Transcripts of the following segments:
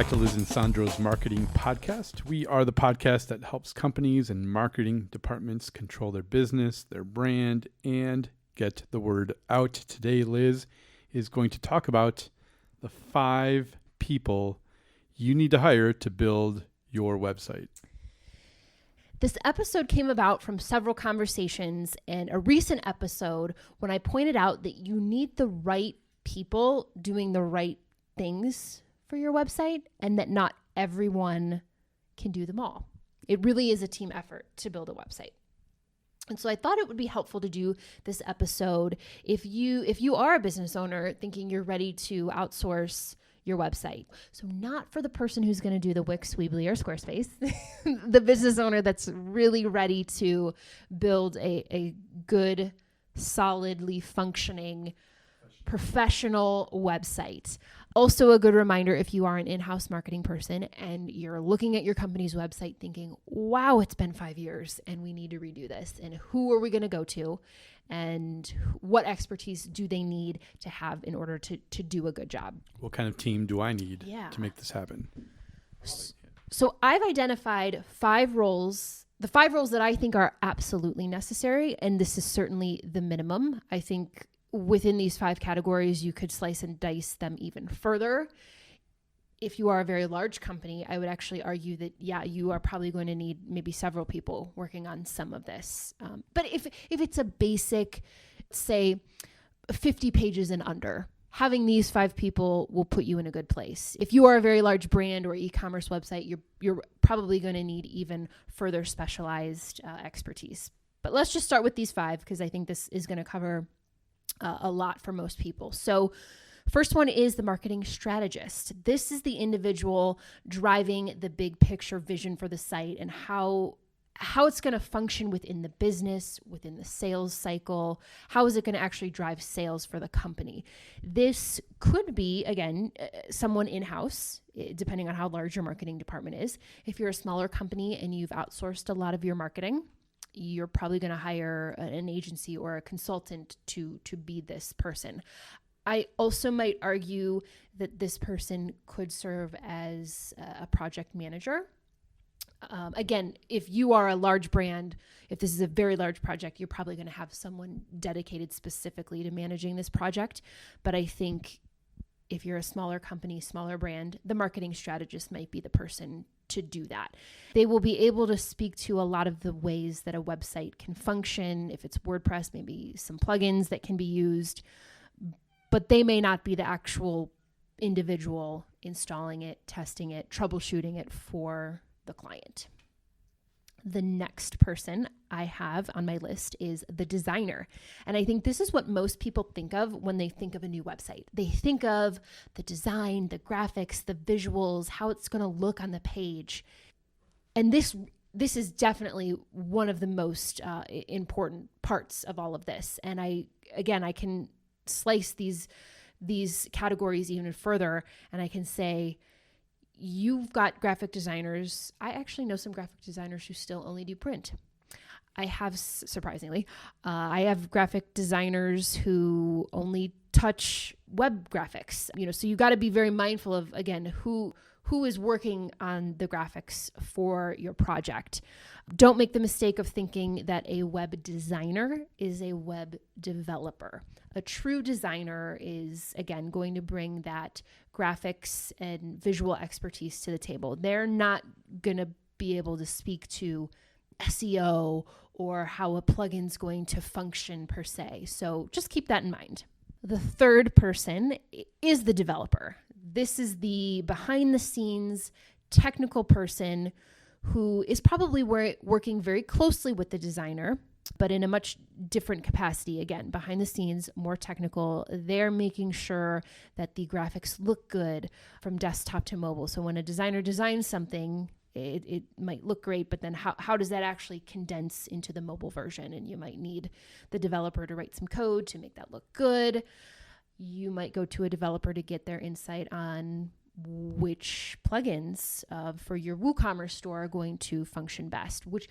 back to Liz and Sandro's Marketing Podcast. We are the podcast that helps companies and marketing departments control their business, their brand, and get the word out. Today, Liz is going to talk about the 5 people you need to hire to build your website. This episode came about from several conversations and a recent episode when I pointed out that you need the right people doing the right things for your website and that not everyone can do them all. It really is a team effort to build a website. And so I thought it would be helpful to do this episode if you are a business owner thinking you're ready to outsource your website. So not for the person who's going to do the Wix, Weebly, or Squarespace, the business owner that's really ready to build a good, solidly functioning, professional website. Also a good reminder if you are an in-house marketing person and you're looking at your company's website thinking, wow, it's been 5 years and we need to redo this. And who are we going to go to? And what expertise do they need to have in order to do a good job? What kind of team do I need to make this happen? So I've identified 5 roles, the 5 roles that I think are absolutely necessary. And this is certainly the minimum. I think within these 5 categories, you could slice and dice them even further. If you are a very large company, I would actually argue that, you are probably going to need maybe several people working on some of this. But if it's a basic, say, 50 pages and under, having these 5 people will put you in a good place. If you are a very large brand or e-commerce website, you're probably going to need even further specialized expertise. But let's just start with these 5 because I think this is going to cover a lot for most people. So first one is the marketing strategist. This is the individual driving the big picture vision for the site and how it's going to function within the business, within the sales cycle. How is it going to actually drive sales for the company? This could be, again, someone in-house, depending on how large your marketing department is. If you're a smaller company and you've outsourced a lot of your marketing, you're probably going to hire an agency or a consultant to be this person. I also might argue that this person could serve as a project manager. Again, if you are a large brand, if this is a very large project, you're probably going to have someone dedicated specifically to managing this project. But I think if you're a smaller company, smaller brand, the marketing strategist might be the person to do that. They will be able to speak to a lot of the ways that a website can function. If it's WordPress, maybe some plugins that can be used, but they may not be the actual individual installing it, testing it, troubleshooting it for the client. The next person I have on my list is the designer. And I think this is what most people think of when they think of a new website. They think of the design, the graphics, the visuals, how it's going to look on the page. And this is definitely one of the most important parts of all of this. And I can slice these categories even further, and I can say, you've got graphic designers. I actually know some graphic designers who still only do print. I have, surprisingly, I have graphic designers who only touch web graphics. So you got to be very mindful of, again, who is working on the graphics for your project. Don't make the mistake of thinking that a web designer is a web developer. A true designer is, again, going to bring that graphics and visual expertise to the table. They're not going to be able to speak to SEO or how a plugin's going to function per se. So just keep that in mind. The third person is the developer. This is the behind the scenes technical person who is probably working very closely with the designer, but in a much different capacity. Again, behind the scenes, more technical. They're making sure that the graphics look good from desktop to mobile. So when a designer designs something, it might look great, but then how does that actually condense into the mobile version? And you might need the developer to write some code to make that look good. You might go to a developer to get their insight on which plugins for your WooCommerce store are going to function best, which,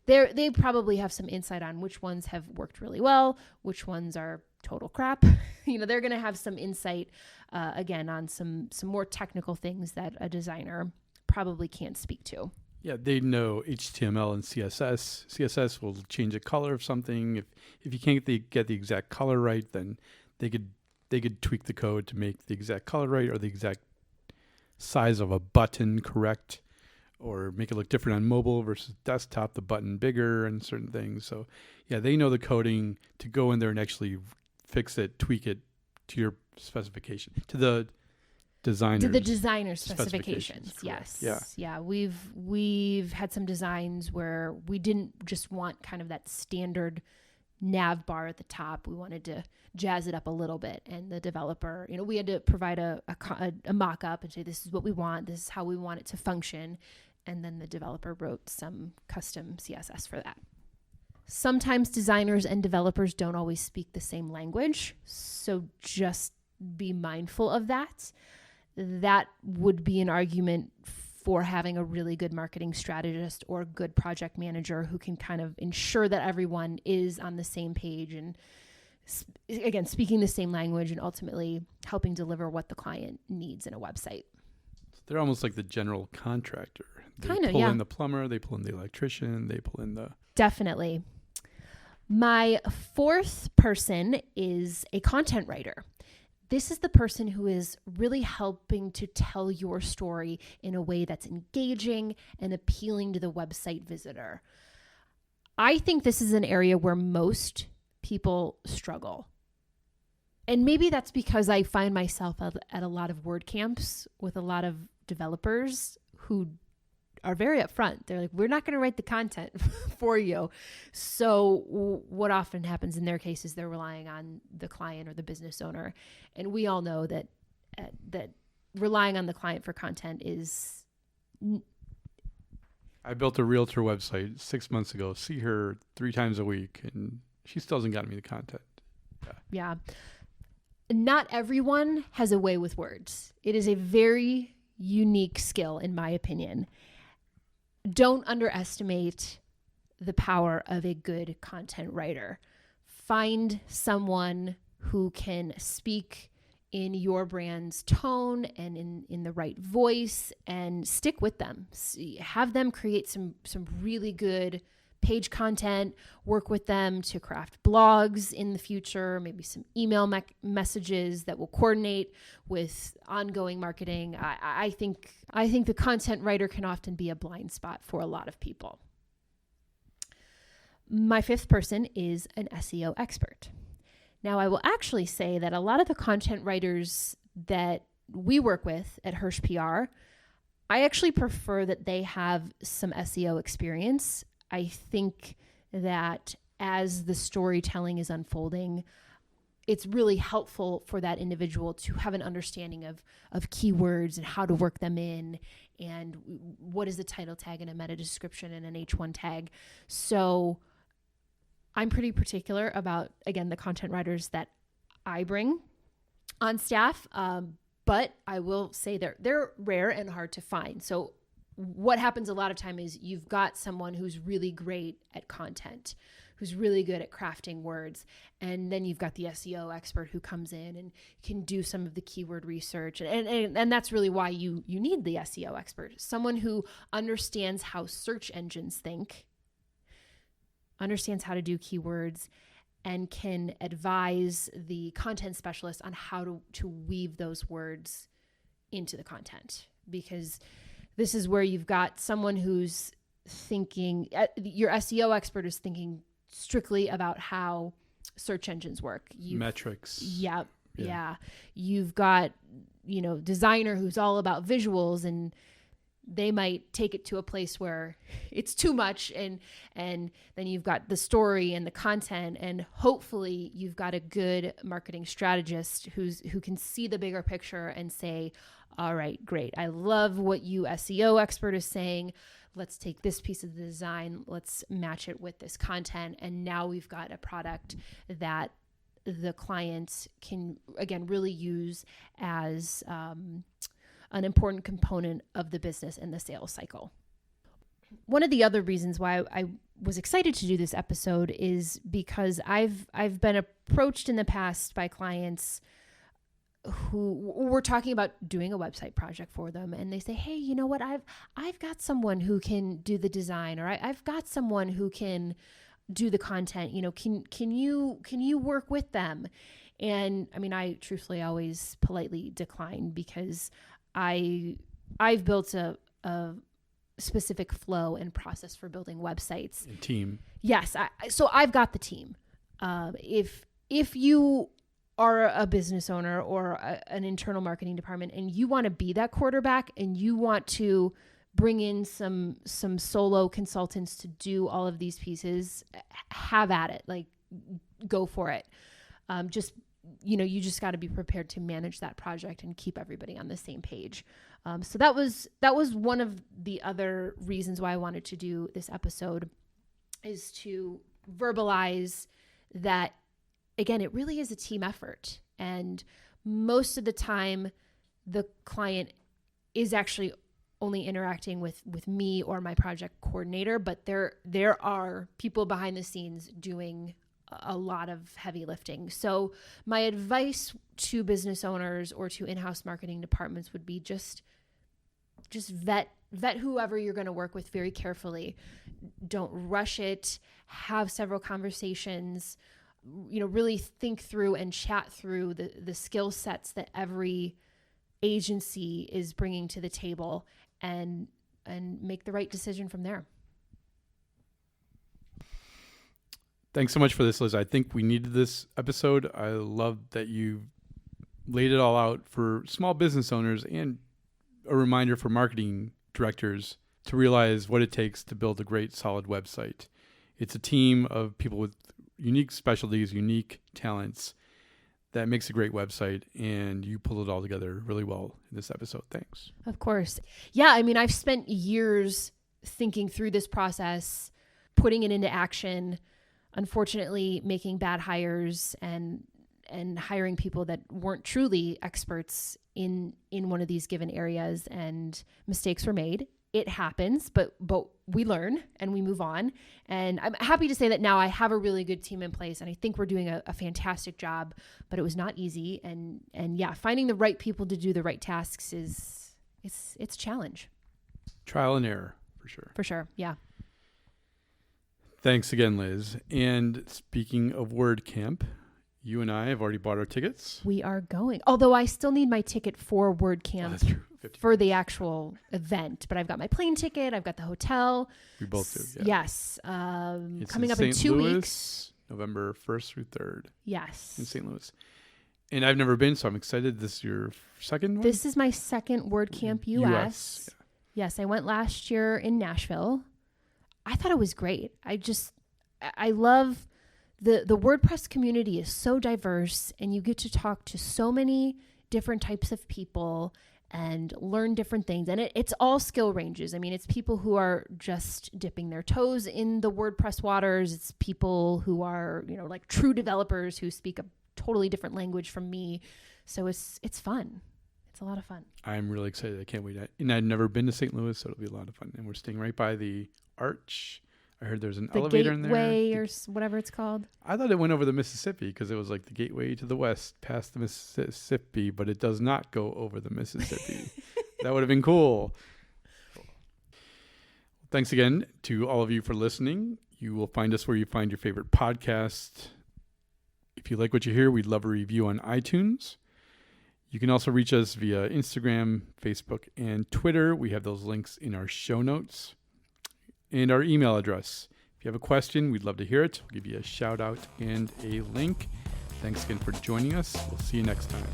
they probably have some insight on which ones have worked really well, which ones are total crap. They're going to have some insight, again, on some more technical things that a designer probably can't speak to. Yeah, they know HTML and CSS. CSS will change the color of something. If you can't get the exact color right, then they could tweak the code to make the exact color right, or the exact size of a button correct, or make it look different on mobile versus desktop, the button bigger and certain things. So yeah, they know the coding to go in there and actually fix it, tweak it to your specification, to the designer's specifications. Yes. Yeah. Yeah. We've had some designs where we didn't just want kind of that standard nav bar at the top. We wanted to jazz it up a little bit, and the developer, we had to provide a mock-up and say, this is what we want, this is how we want it to function, and then the developer wrote some custom CSS for that. Sometimes designers and developers don't always speak the same language, so just be mindful of that. That would be an argument for having a really good marketing strategist or good project manager who can kind of ensure that everyone is on the same page and, again, speaking the same language and ultimately helping deliver what the client needs in a website. They're almost like the general contractor. They kind of, pull yeah. in the plumber, they pull in the electrician, they pull in the... Definitely. My fourth person is a content writer. This is the person who is really helping to tell your story in a way that's engaging and appealing to the website visitor. I think this is an area where most people struggle. And maybe that's because I find myself at a lot of WordCamps with a lot of developers who are very upfront. They're like, we're not going to write the content for you. So what often happens in their case is they're relying on the client or the business owner. And we all know that relying on the client for content is... I built a realtor website 6 months ago, see her 3 times a week, and she still hasn't gotten me the content. Yeah. Not everyone has a way with words. It is a very unique skill, in my opinion. Don't underestimate the power of a good content writer. Find someone who can speak in your brand's tone and in the right voice, and stick with them. Have them create some really good page content, work with them to craft blogs in the future, maybe some email messages that will coordinate with ongoing marketing. I think the content writer can often be a blind spot for a lot of people. My fifth person is an SEO expert. Now, I will actually say that a lot of the content writers that we work with at Hirsch PR, I actually prefer that they have some SEO experience. I think that as the storytelling is unfolding, it's really helpful for that individual to have an understanding of keywords and how to work them in, and what is the title tag and a meta description and an H1 tag. So I'm pretty particular about, again, the content writers that I bring on staff, but I will say they're rare and hard to find. So what happens a lot of time is you've got someone who's really great at content, who's really good at crafting words, and then you've got the SEO expert who comes in and can do some of the keyword research, and that's really why you need the SEO expert, someone who understands how search engines think, understands how to do keywords, and can advise the content specialist on how to weave those words into the content. Because this is where you've got someone who's thinking, your SEO expert is thinking strictly about how search engines work. Metrics. Yeah. You've got, designer who's all about visuals, and they might take it to a place where it's too much, and then you've got the story and the content, and hopefully you've got a good marketing strategist who can see the bigger picture and say, all right, great, I love what you SEO expert is saying. Let's take this piece of the design, let's match it with this content, and now we've got a product that the client can, again, really use as an important component of the business and the sales cycle. One of the other reasons why I was excited to do this episode is because I've been approached in the past by clients who we're talking about doing a website project for them, and they say, hey, you know what, I've got someone who can do the design, or I've got someone who can do the content, can you work with them? And I mean, I truthfully always politely decline, because I've built a specific flow and process for building websites. And team. Yes. So I've got the team. If you are a business owner or an internal marketing department and you want to be that quarterback and you want to bring in some solo consultants to do all of these pieces, have at it. Like, go for it. You just got to be prepared to manage that project and keep everybody on the same page. So that was one of the other reasons why I wanted to do this episode, is to verbalize that, again, it really is a team effort. And most of the time, the client is actually only interacting with me or my project coordinator, but there are people behind the scenes doing a lot of heavy lifting. So my advice to business owners or to in-house marketing departments would be just vet whoever you're going to work with very carefully. Don't rush it. Have several conversations. Really think through and chat through the skill sets that every agency is bringing to the table, and make the right decision from there. Thanks so much for this, Liz. I think we needed this episode. I love that you laid it all out for small business owners, and a reminder for marketing directors to realize what it takes to build a great, solid website. It's a team of people with unique specialties, unique talents that makes a great website, and you pull it all together really well in this episode. Thanks. Of course. Yeah, I mean, I've spent years thinking through this process, putting it into action, unfortunately making bad hires and hiring people that weren't truly experts in one of these given areas, and mistakes were made. It happens, but we learn and we move on. And I'm happy to say that now I have a really good team in place, and I think we're doing a fantastic job, but it was not easy. And yeah, finding the right people to do the right tasks it's a challenge. Trial and error, for sure. For sure. Yeah. Thanks again, Liz. And speaking of WordCamp, you and I have already bought our tickets. We are going. Although I still need my ticket for WordCamp. That's true. For the actual event. But I've got my plane ticket. I've got the hotel. We both do, yeah. Yes. It's coming up in in St. 2 Louis, weeks. November 1st through 3rd. Yes. In St. Louis. And I've never been, so I'm excited. This is your second one? This is my second WordCamp US. Yeah. Yes, I went last year in Nashville. I thought it was great. I love the WordPress community is so diverse, and you get to talk to so many different types of people and learn different things. And it's all skill ranges. I mean, it's people who are just dipping their toes in the WordPress waters. It's people who are, like true developers who speak a totally different language from me. So it's fun. It's a lot of fun. I'm really excited. I can't wait. And I've never been to St. Louis, so it'll be a lot of fun. And we're staying right by the Arch. I heard there's an elevator in there. The Gateway or whatever it's called. I thought it went over the Mississippi because it was like the gateway to the west past the Mississippi, but it does not go over the Mississippi. That would have been cool. Thanks again to all of you for listening. You will find us where you find your favorite podcast. If you like what you hear, we'd love a review on iTunes. You can also reach us via Instagram, Facebook, and Twitter. We have those links in our show notes. And our email address. If you have a question, we'd love to hear it. We'll give you a shout out and a link. Thanks again for joining us. We'll see you next time.